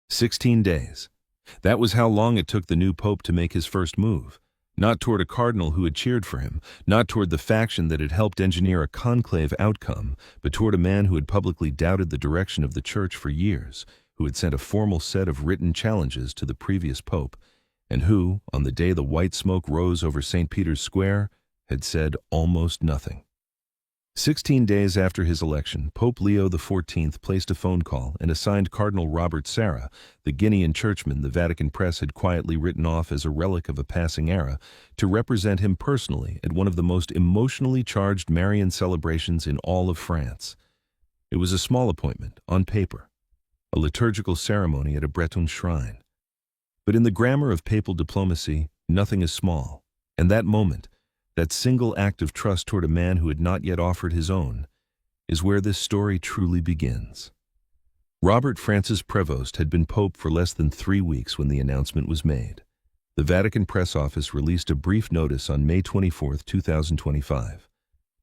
16 days. That was how long it took the new pope to make his first move. Not toward a cardinal who had cheered for him, not toward the faction that had helped engineer a conclave outcome, but toward a man who had publicly doubted the direction of the church for years, who had sent a formal set of written challenges to the previous pope, and who, on the day the white smoke rose over St. Peter's Square, had said almost nothing. 16 days after his election, Pope Leo XIV placed a phone call and assigned Cardinal Robert Sarah, the Guinean churchman the Vatican press had quietly written off as a relic of a passing era, to represent him personally at one of the most emotionally charged Marian celebrations in all of France. It was a small appointment, on paper, a liturgical ceremony at a Breton shrine. But in the grammar of papal diplomacy, nothing is small, and that moment, that single act of trust toward a man who had not yet offered his own, is where this story truly begins. Robert Francis Prevost had been pope for less than 3 weeks when the announcement was made. The Vatican press office released a brief notice on May 24, 2025.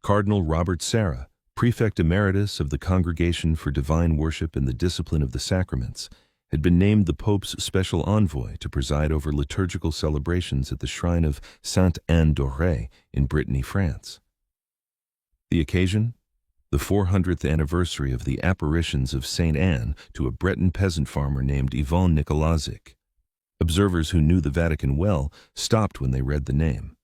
Cardinal Robert Sarah, prefect emeritus of the Congregation for Divine Worship and the Discipline of the Sacraments, had been named the Pope's special envoy to preside over liturgical celebrations at the shrine of Sainte-Anne-d'Auray in Brittany, France. The occasion? The 400th anniversary of the apparitions of Saint Anne to a Breton peasant farmer named Ivan Nicolazic. Observers who knew the Vatican well stopped when they read the name.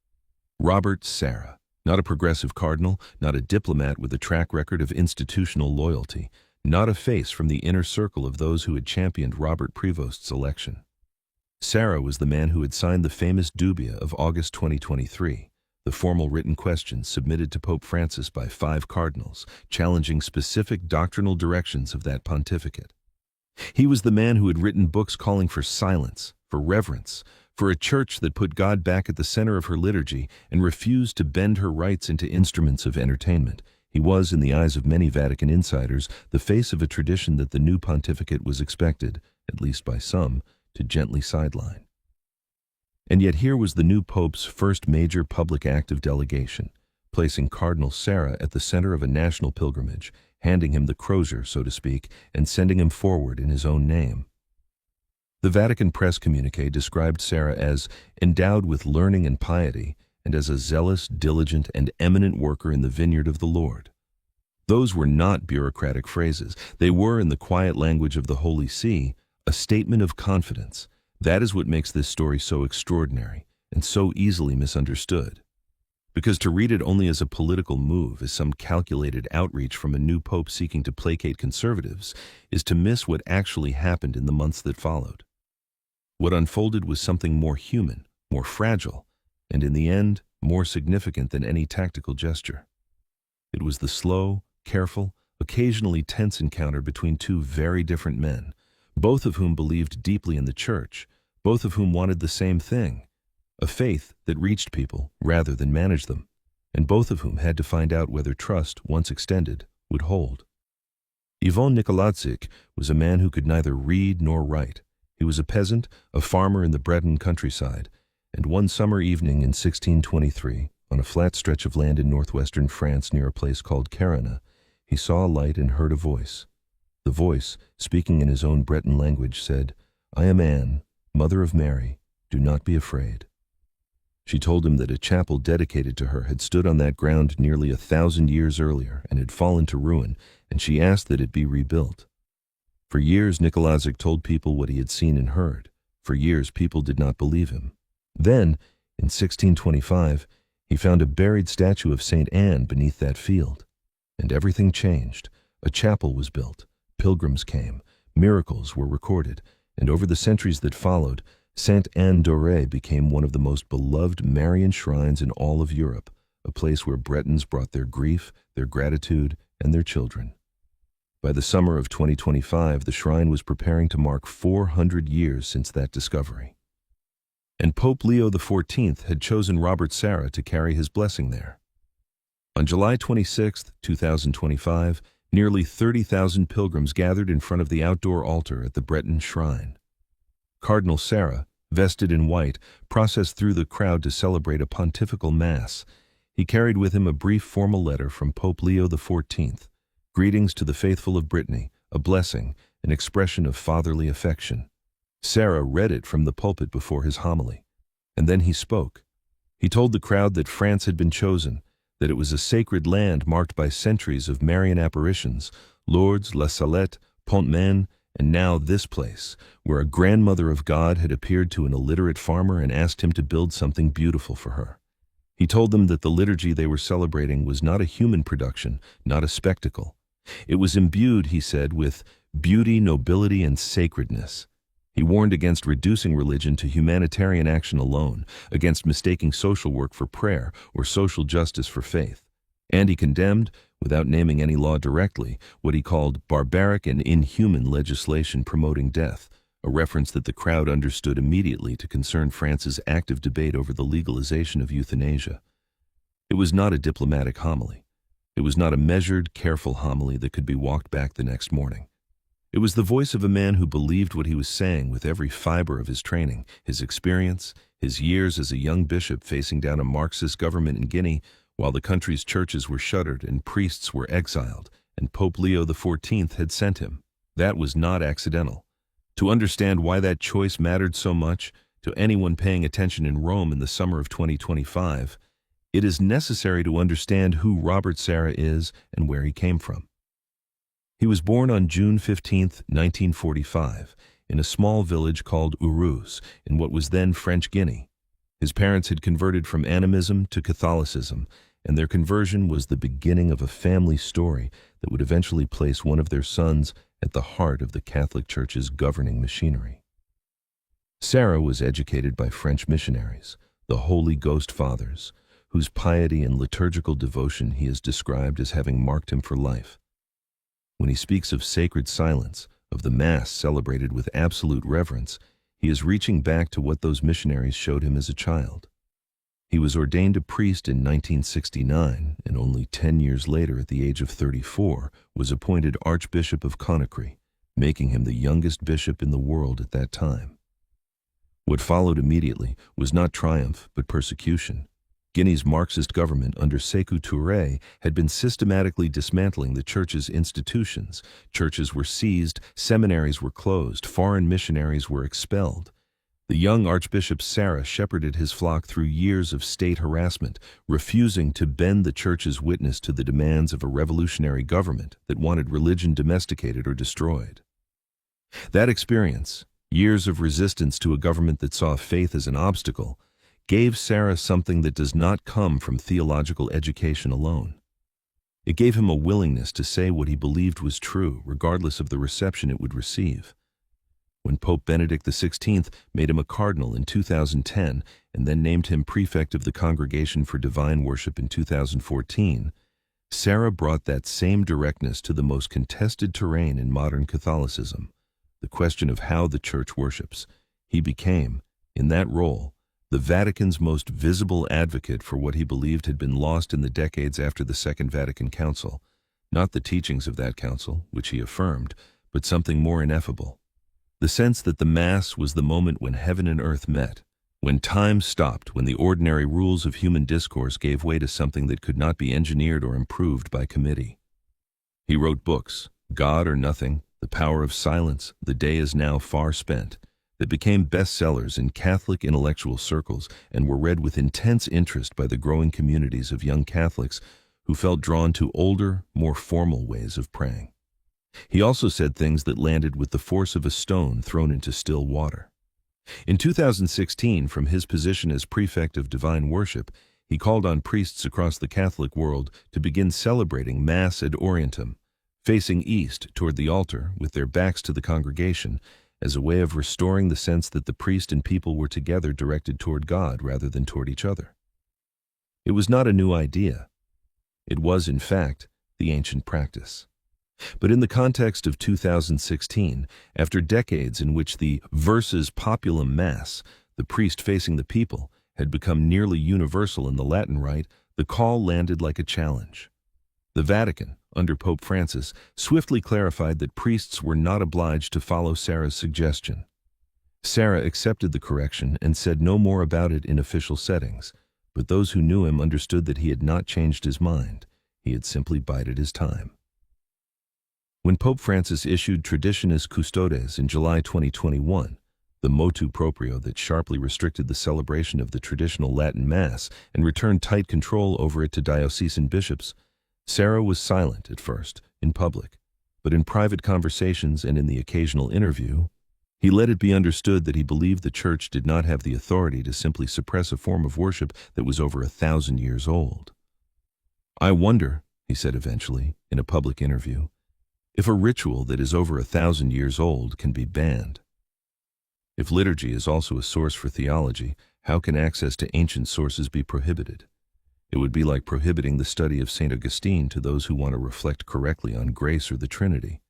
Robert Sarah, not a progressive cardinal, not a diplomat with a track record of institutional loyalty, not a face from the inner circle of those who had championed Robert Prevost's election. Sarah was the man who had signed the famous dubia of August 2023, the formal written questions submitted to Pope Francis by 5 cardinals, challenging specific doctrinal directions of that pontificate. He was the man who had written books calling for silence, for reverence, for a church that put God back at the center of her liturgy and refused to bend her rites into instruments of entertainment. He was, in the eyes of many Vatican insiders, the face of a tradition that the new pontificate was expected, at least by some, to gently sideline. And yet here was the new pope's first major public act of delegation, placing Cardinal Sarah at the center of a national pilgrimage, handing him the crozier, so to speak, and sending him forward in his own name. The Vatican press communique described Sarah as endowed with learning and piety, and as a zealous, diligent, and eminent worker in the vineyard of the Lord. Those were not bureaucratic phrases. They were, in the quiet language of the Holy See, a statement of confidence. That is what makes this story so extraordinary and so easily misunderstood. Because to read it only as a political move, as some calculated outreach from a new pope seeking to placate conservatives, is to miss what actually happened in the months that followed. What unfolded was something more human, more fragile, and in the end, more significant than any tactical gesture. It was the slow, careful, occasionally tense encounter between 2 very different men, both of whom believed deeply in the church, both of whom wanted the same thing, a faith that reached people rather than managed them, and both of whom had to find out whether trust, once extended, would hold. Ivan Nicolazic was a man who could neither read nor write. He was a peasant, a farmer in the Breton countryside, and one summer evening in 1623, on a flat stretch of land in northwestern France near a place called Carana, he saw a light and heard a voice. The voice, speaking in his own Breton language, said, "I am Anne, mother of Mary. Do not be afraid." She told him that a chapel dedicated to her had stood on that ground nearly 1,000 years earlier and had fallen to ruin, and she asked that it be rebuilt. For years, Nicolazic told people what he had seen and heard. For years, people did not believe him. Then, in 1625, he found a buried statue of Saint Anne beneath that field. And everything changed. A chapel was built. Pilgrims came. Miracles were recorded. And over the centuries that followed, Sainte-Anne-d'Auray became one of the most beloved Marian shrines in all of Europe, a place where Bretons brought their grief, their gratitude, and their children. By the summer of 2025, the shrine was preparing to mark 400 years since that discovery. And Pope Leo XIV had chosen Robert Sarah to carry his blessing there. On July 26, 2025, nearly 30,000 pilgrims gathered in front of the outdoor altar at the Breton shrine. Cardinal Sarah, vested in white, processed through the crowd to celebrate a pontifical mass. He carried with him a brief formal letter from Pope Leo XIV, greetings to the faithful of Brittany, a blessing, an expression of fatherly affection. Sarah read it from the pulpit before his homily. And then he spoke. He told the crowd that France had been chosen, that it was a sacred land marked by centuries of Marian apparitions, Lourdes, La Salette, Pont-Maine, and now this place, where a grandmother of God had appeared to an illiterate farmer and asked him to build something beautiful for her. He told them that the liturgy they were celebrating was not a human production, not a spectacle. It was imbued, he said, with beauty, nobility, and sacredness. He warned against reducing religion to humanitarian action alone, against mistaking social work for prayer or social justice for faith. And he condemned, without naming any law directly, what he called barbaric and inhuman legislation promoting death, a reference that the crowd understood immediately to concern France's active debate over the legalization of euthanasia. It was not a diplomatic homily. It was not a measured, careful homily that could be walked back the next morning. It was the voice of a man who believed what he was saying with every fiber of his training, his experience, his years as a young bishop facing down a Marxist government in Guinea while the country's churches were shuttered and priests were exiled, and Pope Leo XIV had sent him. That was not accidental. To understand why that choice mattered so much to anyone paying attention in Rome in the summer of 2025, it is necessary to understand who Robert Sarah is and where he came from. He was born on June 15, 1945, in a small village called Uruz, in what was then French Guinea. His parents had converted from animism to Catholicism, and their conversion was the beginning of a family story that would eventually place one of their sons at the heart of the Catholic Church's governing machinery. Sarah was educated by French missionaries, the Holy Ghost Fathers, whose piety and liturgical devotion he has described as having marked him for life. When he speaks of sacred silence, of the Mass celebrated with absolute reverence, he is reaching back to what those missionaries showed him as a child. He was ordained a priest in 1969, and only 10 years later, at the age of 34, was appointed Archbishop of Conakry, making him the youngest bishop in the world at that time. What followed immediately was not triumph, but persecution. Guinea's Marxist government under Sékou Touré had been systematically dismantling the church's institutions. Churches were seized, seminaries were closed, foreign missionaries were expelled. The young Archbishop Sarah shepherded his flock through years of state harassment, refusing to bend the church's witness to the demands of a revolutionary government that wanted religion domesticated or destroyed. That experience, years of resistance to a government that saw faith as an obstacle, gave Sarah something that does not come from theological education alone. It gave him a willingness to say what he believed was true, regardless of the reception it would receive. When Pope Benedict XVI made him a cardinal in 2010 and then named him prefect of the Congregation for Divine Worship in 2014, Sarah brought that same directness to the most contested terrain in modern Catholicism, the question of how the Church worships. He became, in that role, the Vatican's most visible advocate for what he believed had been lost in the decades after the Second Vatican Council, not the teachings of that council, which he affirmed, but something more ineffable. The sense that the Mass was the moment when heaven and earth met, when time stopped, when the ordinary rules of human discourse gave way to something that could not be engineered or improved by committee. He wrote books, God or Nothing, The Power of Silence, The Day Is Now Far Spent, that became bestsellers in Catholic intellectual circles and were read with intense interest by the growing communities of young Catholics who felt drawn to older, more formal ways of praying. He also said things that landed with the force of a stone thrown into still water. In 2016, from his position as prefect of divine worship, he called on priests across the Catholic world to begin celebrating Mass ad Orientem, facing east toward the altar with their backs to the congregation, as a way of restoring the sense that the priest and people were together directed toward God rather than toward each other. It was not a new idea. It was, in fact, the ancient practice. But in the context of 2016, after decades in which the versus populum Mass, the priest facing the people, had become nearly universal in the Latin Rite, the call landed like a challenge. The Vatican, under Pope Francis, swiftly clarified that priests were not obliged to follow Sarah's suggestion. Sarah accepted the correction and said no more about it in official settings, but those who knew him understood that he had not changed his mind. He had simply bided his time. When Pope Francis issued Traditionis Custodes in July 2021, the motu proprio that sharply restricted the celebration of the traditional Latin Mass and returned tight control over it to diocesan bishops, Sarah was silent at first, in public, but in private conversations and in the occasional interview, he let it be understood that he believed the Church did not have the authority to simply suppress a form of worship that was over 1,000 years old. "I wonder," he said eventually, in a public interview, "if a ritual that is over 1,000 years old can be banned. If liturgy is also a source for theology, how can access to ancient sources be prohibited? It would be like prohibiting the study of St. Augustine to those who want to reflect correctly on grace or the Trinity."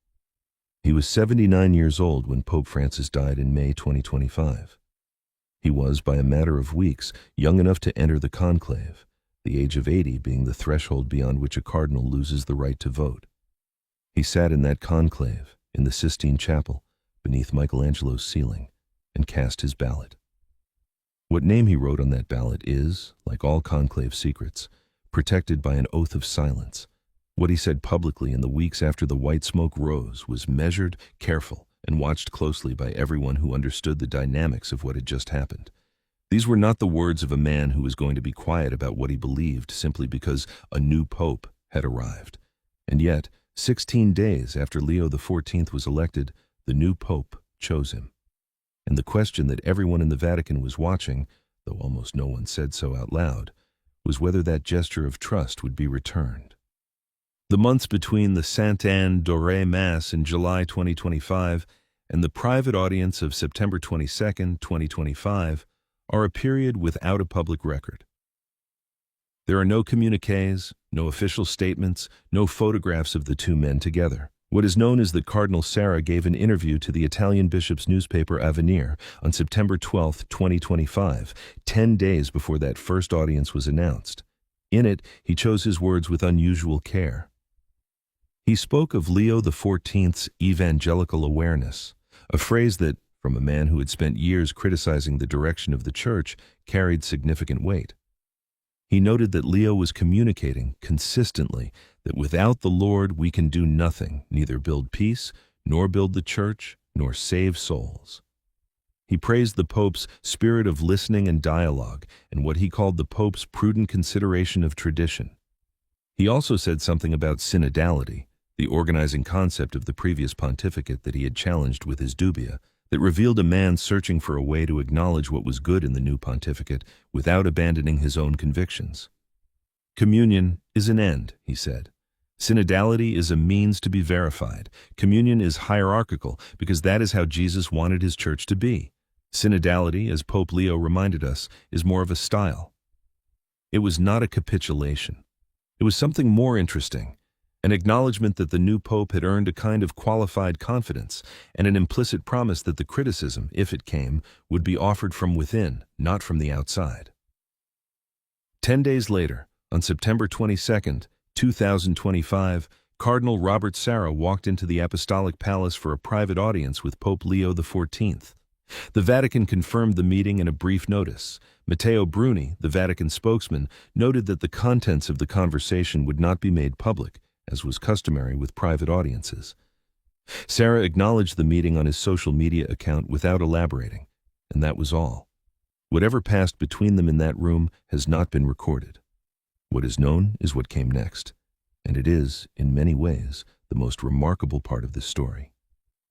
He was 79 years old when Pope Francis died in May 2025. He was, by a matter of weeks, young enough to enter the conclave, the age of 80 being the threshold beyond which a cardinal loses the right to vote. He sat in that conclave, in the Sistine Chapel, beneath Michelangelo's ceiling, and cast his ballot. What name he wrote on that ballot is, like all conclave secrets, protected by an oath of silence. What he said publicly in the weeks after the white smoke rose was measured, careful, and watched closely by everyone who understood the dynamics of what had just happened. These were not the words of a man who was going to be quiet about what he believed simply because a new pope had arrived. And yet, 16 days after Leo XIV was elected, the new pope chose him. And the question that everyone in the Vatican was watching, though almost no one said so out loud, was whether that gesture of trust would be returned. The months between the Sainte-Anne-d'Auray Mass in July 2025 and the private audience of September 22, 2025, are a period without a public record. There are no communiques, no official statements, no photographs of the two men together. What is known is that Cardinal Sarah gave an interview to the Italian bishop's newspaper Avenir on September 12, 2025, 10 days before that first audience was announced. In it, he chose his words with unusual care. He spoke of Leo XIV's evangelical awareness, a phrase that, from a man who had spent years criticizing the direction of the Church, carried significant weight. He noted that Leo was communicating consistently that without the Lord we can do nothing, neither build peace, nor build the Church, nor save souls. He praised the Pope's spirit of listening and dialogue and what he called the Pope's prudent consideration of tradition. He also said something about synodality, the organizing concept of the previous pontificate that he had challenged with his dubia, that revealed a man searching for a way to acknowledge what was good in the new pontificate without abandoning his own convictions. Communion is an end, he said. Synodality is a means to be verified. Communion is hierarchical because that is how Jesus wanted his church to be. Synodality, as Pope Leo reminded us, is more of a style. It was not a capitulation. It was something more interesting, an acknowledgement that the new pope had earned a kind of qualified confidence and an implicit promise that the criticism, if it came, would be offered from within, not from the outside. 10 days later, on September 22, 2025, Cardinal Robert Sarah walked into the Apostolic Palace for a private audience with Pope Leo XIV. The Vatican confirmed the meeting in a brief notice. Matteo Bruni, the Vatican spokesman, noted that the contents of the conversation would not be made public, as was customary with private audiences. Sarah acknowledged the meeting on his social media account without elaborating, and that was all. Whatever passed between them in that room has not been recorded. What is known is what came next, and it is, in many ways, the most remarkable part of this story.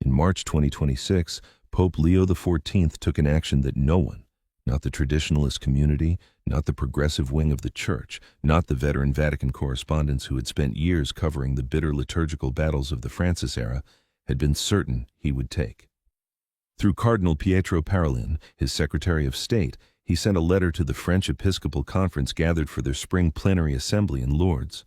In March 2026, Pope Leo XIV took an action that no one, not the traditionalist community, not the progressive wing of the Church, not the veteran Vatican correspondents who had spent years covering the bitter liturgical battles of the Francis era, had been certain he would take. Through Cardinal Pietro Parolin, his Secretary of State, he sent a letter to the French Episcopal Conference gathered for their spring plenary assembly in Lourdes.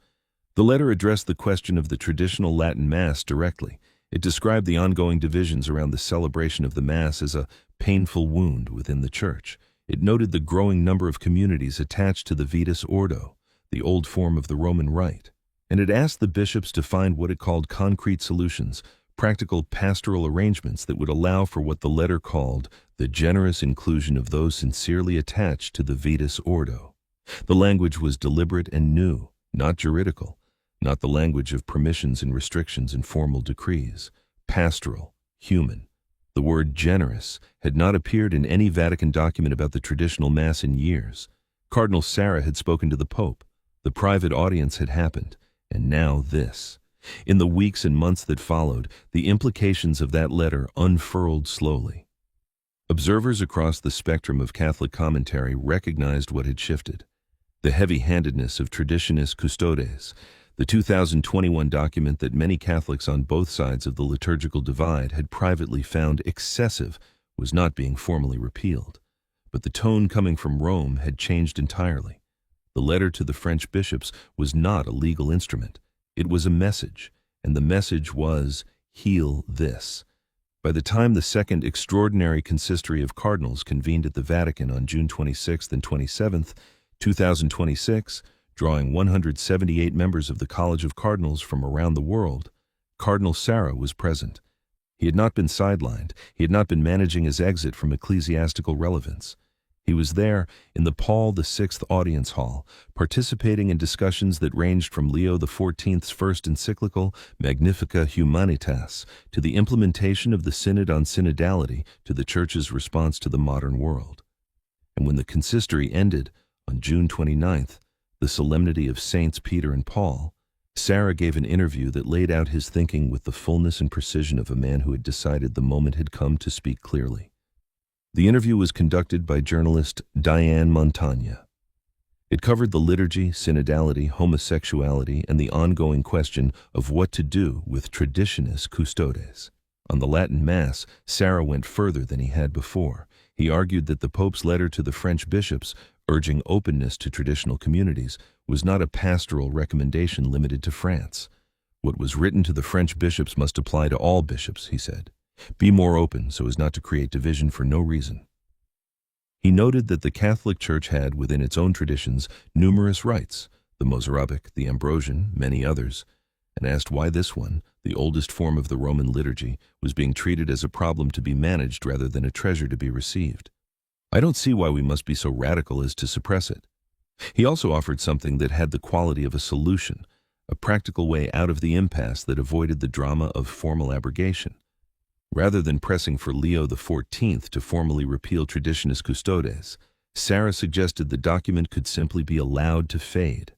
The letter addressed the question of the traditional Latin Mass directly. It described the ongoing divisions around the celebration of the Mass as a painful wound within the Church. It noted the growing number of communities attached to the Vetus Ordo, the old form of the Roman Rite, and it asked the bishops to find what it called concrete solutions, practical pastoral arrangements that would allow for what the letter called the generous inclusion of those sincerely attached to the Vetus Ordo. The language was deliberate and new, not juridical, not the language of permissions and restrictions and formal decrees. Pastoral, human. The word generous had not appeared in any Vatican document about the traditional Mass in years. Cardinal Sarah had spoken to the Pope. The private audience had happened. And now this. In the weeks and months that followed, the implications of that letter unfurled slowly. Observers across the spectrum of Catholic commentary recognized what had shifted. The heavy-handedness of Traditionis Custodes, the 2021 document that many Catholics on both sides of the liturgical divide had privately found excessive, was not being formally repealed. But the tone coming from Rome had changed entirely. The letter to the French bishops was not a legal instrument. It was a message, and the message was, heal this. By the time the Second Extraordinary Consistory of Cardinals convened at the Vatican on June 26th and 27th, 2026, drawing 178 members of the College of Cardinals from around the world, Cardinal Sarah was present. He had not been sidelined. He had not been managing his exit from ecclesiastical relevance. He was there in the Paul VI audience hall, participating in discussions that ranged from Leo XIV's first encyclical, Magnificat Humanitas, to the implementation of the Synod on Synodality to the Church's response to the modern world. And when the consistory ended, on June 29th, the solemnity of Saints Peter and Paul, Sarah gave an interview that laid out his thinking with the fullness and precision of a man who had decided the moment had come to speak clearly. The interview was conducted by journalist Diane Montagna. It covered the liturgy, synodality, homosexuality, and the ongoing question of what to do with Traditionis Custodes. On the Latin Mass, Sarah went further than he had before. He argued that the Pope's letter to the French bishops, urging openness to traditional communities, was not a pastoral recommendation limited to France. What was written to the French bishops must apply to all bishops, he said. Be more open so as not to create division for no reason. He noted that the Catholic Church had, within its own traditions, numerous rites, the Mozarabic, the Ambrosian, many others, and asked why this one, the oldest form of the Roman liturgy, was being treated as a problem to be managed rather than a treasure to be received. I don't see why we must be so radical as to suppress it. He also offered something that had the quality of a solution, a practical way out of the impasse that avoided the drama of formal abrogation. Rather than pressing for Leo XIV to formally repeal Traditionis Custodes, Sarah suggested the document could simply be allowed to fade.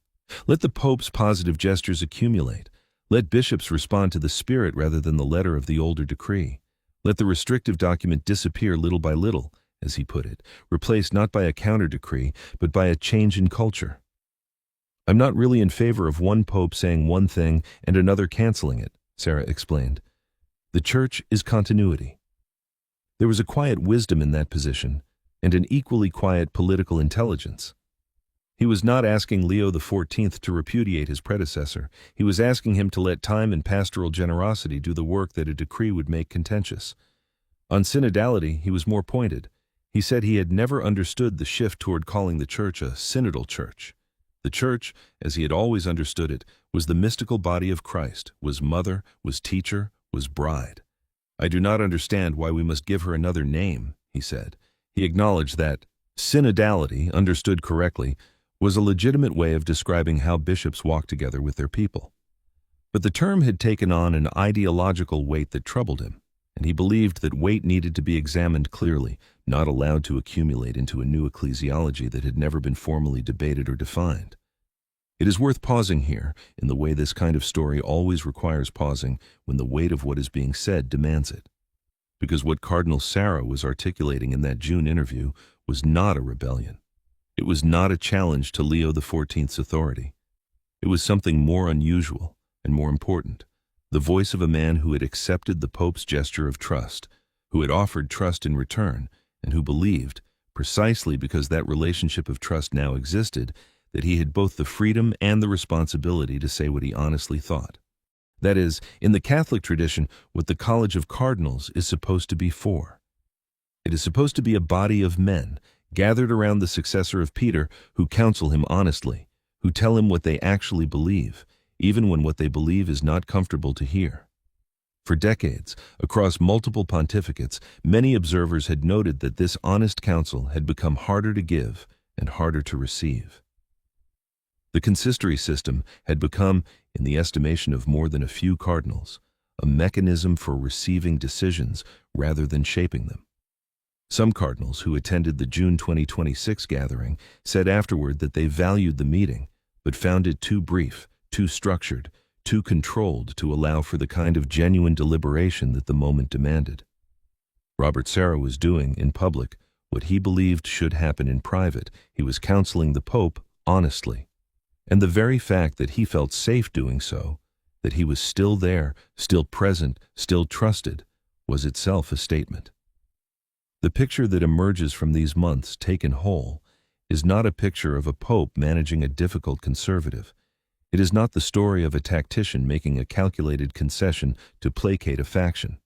Let the Pope's positive gestures accumulate. Let bishops respond to the spirit rather than the letter of the older decree. Let the restrictive document disappear little by little, as he put it, replaced not by a counter-decree, but by a change in culture. I'm not really in favor of one pope saying one thing and another canceling it, Sarah explained. The Church is continuity. There was a quiet wisdom in that position, and an equally quiet political intelligence. He was not asking Leo XIV to repudiate his predecessor. He was asking him to let time and pastoral generosity do the work that a decree would make contentious. On synodality, he was more pointed. He said he had never understood the shift toward calling the Church a synodal church. The Church, as he had always understood it, was the mystical body of Christ, was mother, was teacher, was bride. I do not understand why we must give her another name, he said. He acknowledged that synodality, understood correctly, was a legitimate way of describing how bishops walk together with their people. But the term had taken on an ideological weight that troubled him, and he believed that weight needed to be examined clearly, not allowed to accumulate into a new ecclesiology that had never been formally debated or defined. It is worth pausing here, in the way this kind of story always requires pausing when the weight of what is being said demands it. Because what Cardinal Sarah was articulating in that June interview was not a rebellion. It was not a challenge to Leo XIV's authority. It was something more unusual and more important, the voice of a man who had accepted the Pope's gesture of trust, who had offered trust in return, and who believed, precisely because that relationship of trust now existed, that he had both the freedom and the responsibility to say what he honestly thought. That is, in the Catholic tradition, what the College of Cardinals is supposed to be for. It is supposed to be a body of men, gathered around the successor of Peter, who counsel him honestly, who tell him what they actually believe, even when what they believe is not comfortable to hear. For decades, across multiple pontificates, many observers had noted that this honest counsel had become harder to give and harder to receive. The consistory system had become, in the estimation of more than a few cardinals, a mechanism for receiving decisions rather than shaping them. Some cardinals who attended the June 2026 gathering said afterward that they valued the meeting, but found it too brief, too structured, too controlled to allow for the kind of genuine deliberation that the moment demanded. Robert Sarah was doing, in public, what he believed should happen in private. He was counseling the Pope honestly. And the very fact that he felt safe doing so, that he was still there, still present, still trusted, was itself a statement. The picture that emerges from these months, taken whole, is not a picture of a pope managing a difficult conservative. It is not the story of a tactician making a calculated concession to placate a faction.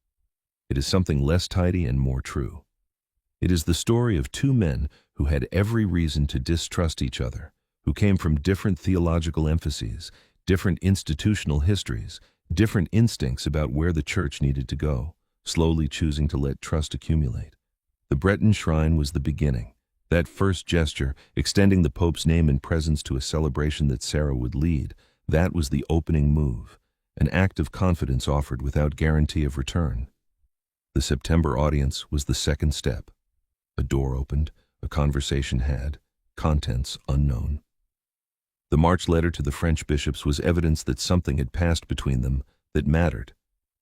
It is something less tidy and more true. It is the story of two men who had every reason to distrust each other, who came from different theological emphases, different institutional histories, different instincts about where the church needed to go, slowly choosing to let trust accumulate. The Breton shrine was the beginning. That first gesture, extending the Pope's name and presence to a celebration that Sarah would lead, that was the opening move, an act of confidence offered without guarantee of return. The September audience was the second step. A door opened, a conversation had, contents unknown. The March letter to the French bishops was evidence that something had passed between them that mattered.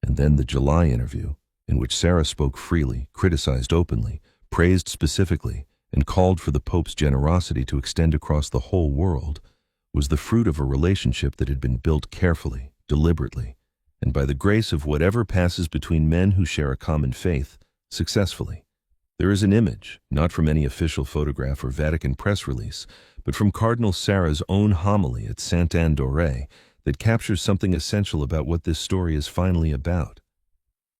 And then the July interview, in which Sarah spoke freely, criticized openly, praised specifically, and called for the Pope's generosity to extend across the whole world, was the fruit of a relationship that had been built carefully, deliberately, and by the grace of whatever passes between men who share a common faith, successfully. There is an image, not from any official photograph or Vatican press release, but from Cardinal Sarah's own homily at Sainte-Anne-d'Auray, that captures something essential about what this story is finally about.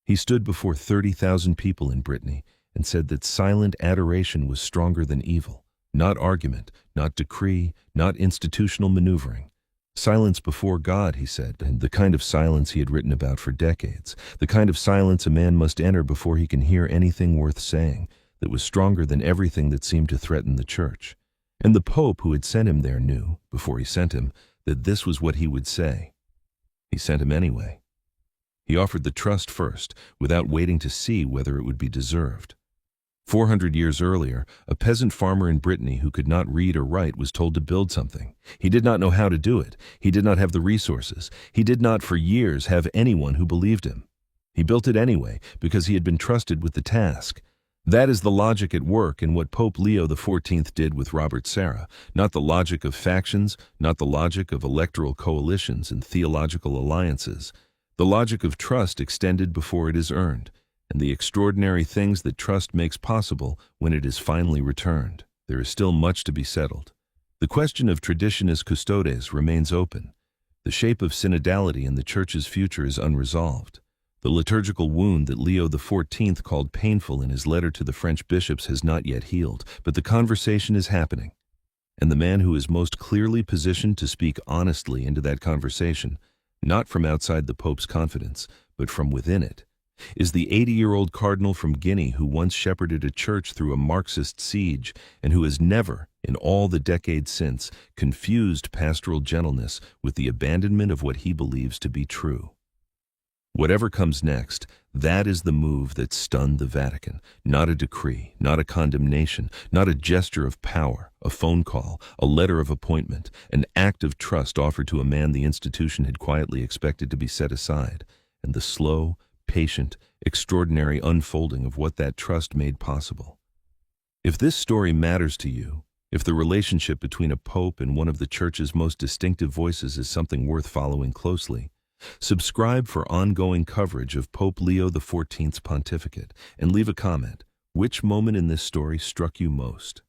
He stood before 30,000 people in Brittany and said that silent adoration was stronger than evil, not argument, not decree, not institutional maneuvering. Silence before God, he said, and the kind of silence he had written about for decades, the kind of silence a man must enter before he can hear anything worth saying, that was stronger than everything that seemed to threaten the church. And the Pope who had sent him there knew, before he sent him, that this was what he would say. He sent him anyway. He offered the trust first, without waiting to see whether it would be deserved. 400 years earlier, a peasant farmer in Brittany who could not read or write was told to build something. He did not know how to do it. He did not have the resources. He did not, for years, have anyone who believed him. He built it anyway, because he had been trusted with the task. That is the logic at work in what Pope Leo XIV did with Robert Sarah, not the logic of factions, not the logic of electoral coalitions and theological alliances. The logic of trust extended before it is earned, and the extraordinary things that trust makes possible when it is finally returned. There is still much to be settled. The question of traditionis custodes remains open. The shape of synodality in the Church's future is unresolved. The liturgical wound that Leo XIV called painful in his letter to the French bishops has not yet healed, but the conversation is happening. And the man who is most clearly positioned to speak honestly into that conversation, not from outside the Pope's confidence, but from within it, is the 80-year-old cardinal from Guinea who once shepherded a church through a Marxist siege and who has never, in all the decades since, confused pastoral gentleness with the abandonment of what he believes to be true. Whatever comes next, that is the move that stunned the Vatican, not a decree, not a condemnation, not a gesture of power, a phone call, a letter of appointment, an act of trust offered to a man the institution had quietly expected to be set aside, and the slow, patient, extraordinary unfolding of what that trust made possible. If this story matters to you, if the relationship between a pope and one of the Church's most distinctive voices is something worth following closely, subscribe for ongoing coverage of Pope Leo XIV's pontificate and leave a comment. Which moment in this story struck you most?